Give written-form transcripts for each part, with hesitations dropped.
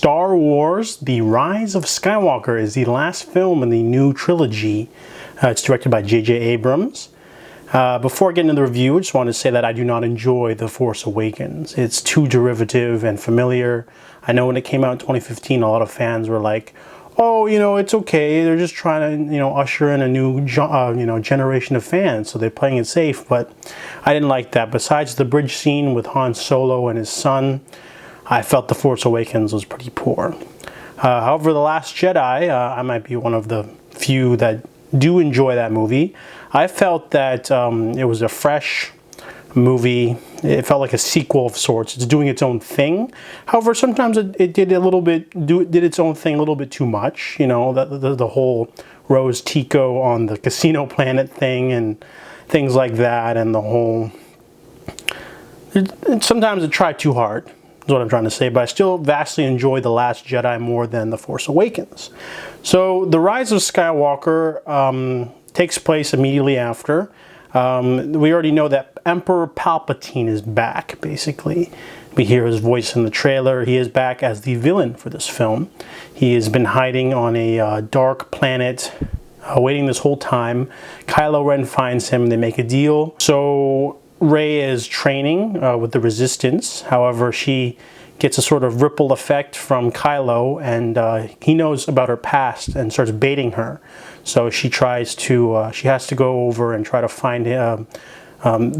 Star Wars: The Rise of Skywalker is the last film in the new trilogy. It's directed by J.J. Abrams. Before I get into the review, I just want to say that I do not enjoy The Force Awakens. It's too derivative and familiar. I know when it came out in 2015, a lot of fans were like, oh, it's okay. They're just trying to, usher in a new, generation of fans. So they're playing it safe. But I didn't like that. Besides the bridge scene with Han Solo and his son, I felt The Force Awakens was pretty poor. However, The Last Jedi, I might be one of the few that do enjoy that movie. I felt that it was a fresh movie. It felt like a sequel of sorts. It's doing its own thing. However, sometimes it did its own thing a little bit too much. The whole Rose Tico on the Casino Planet thing and things like that, and the whole. Sometimes it tried too hard, is what I'm trying to say, but I still vastly enjoy The Last Jedi more than The Force Awakens. So, The Rise of Skywalker takes place immediately after. We already know that Emperor Palpatine is back, basically. We hear his voice in the trailer. He is back as the villain for this film. He has been hiding on a dark planet, waiting this whole time. Kylo Ren finds him, they make a deal. So Rey is training with the Resistance. However, she gets a sort of ripple effect from Kylo, and he knows about her past and starts baiting her. So she tries to, she has to go over and try to find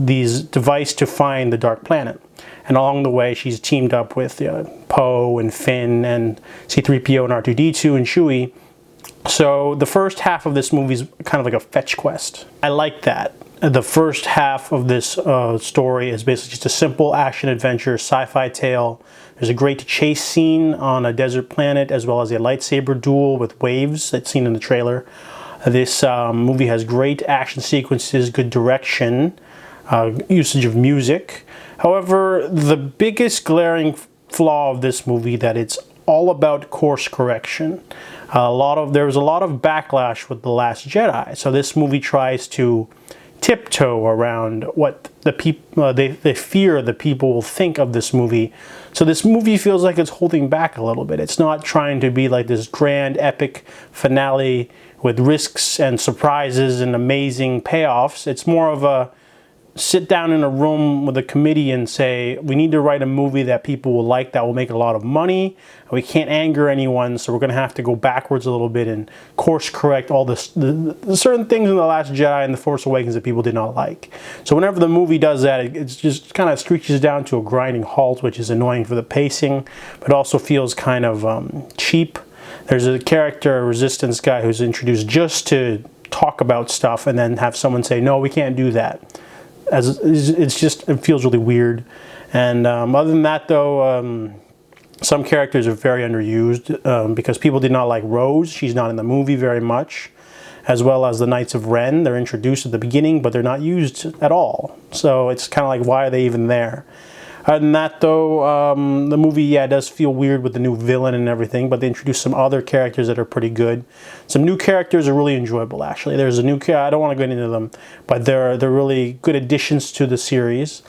these device to find the dark planet. And along the way, she's teamed up with Poe and Finn and C-3PO and R2-D2 and Chewie. So the first half of this movie is kind of like a fetch quest. I like that. The first half of this story is basically just a simple action-adventure sci-fi tale. There's a great chase scene on a desert planet, as well as a lightsaber duel with waves that's seen in the trailer. This movie has great action sequences, good direction, usage of music. However, the biggest glaring flaw of this movie that it's all about course correction. There was a lot of backlash with The Last Jedi, so this movie tries to tiptoe around what the people they fear the people will think of this movie. So this movie feels like it's holding back a little bit. It's not trying to be like this grand epic finale with risks and surprises and amazing payoffs. It's more of a sit down in a room with a committee and say, we need to write a movie that people will like, that will make a lot of money. We can't anger anyone, so we're going to have to go backwards a little bit and course correct all the certain things in The Last Jedi and The Force Awakens that people did not like. So whenever the movie does that, it just kind of screeches down to a grinding halt, which is annoying for the pacing, but also feels kind of cheap. There's a character, a Resistance guy, who's introduced just to talk about stuff and then have someone say, no, we can't do that. It feels really weird. And other than that, though, some characters are very underused because people did not like Rose. She's not in the movie very much, as well as the Knights of Ren. They're introduced at the beginning, but they're not used at all. So it's kind of like, why are they even there? Other than that, though, the movie, does feel weird with the new villain and everything, but they introduced some other characters that are pretty good. Some new characters are really enjoyable, actually. There's a new character, I don't want to go into them, but they're really good additions to the series.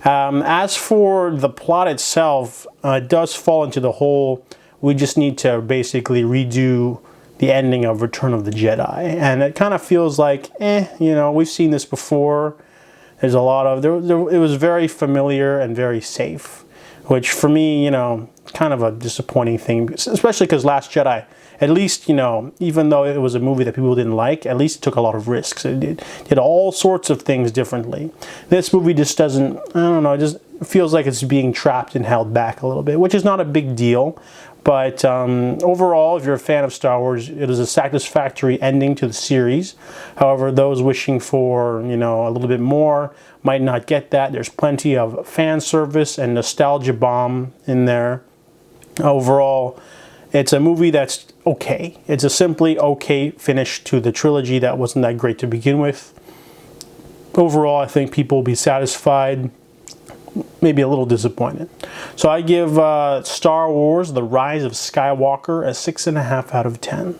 As for the plot itself, it does fall into the whole, we just need to basically redo the ending of Return of the Jedi. And it kind of feels like, we've seen this before. There's a lot of, it was very familiar and very safe, which for me, kind of a disappointing thing, especially because Last Jedi, at least, even though it was a movie that people didn't like, at least it took a lot of risks. It did all sorts of things differently. This movie just doesn't, I don't know, it just feels like it's being trapped and held back a little bit, which is not a big deal. But overall, if you're a fan of Star Wars, it is a satisfactory ending to the series. However, those wishing for, a little bit more might not get that. There's plenty of fan service and nostalgia bomb in there. Overall, it's a movie that's okay. It's a simply okay finish to the trilogy that wasn't that great to begin with. Overall, I think people will be satisfied, maybe a little disappointed. So I give Star Wars: The Rise of Skywalker a 6.5 out of 10.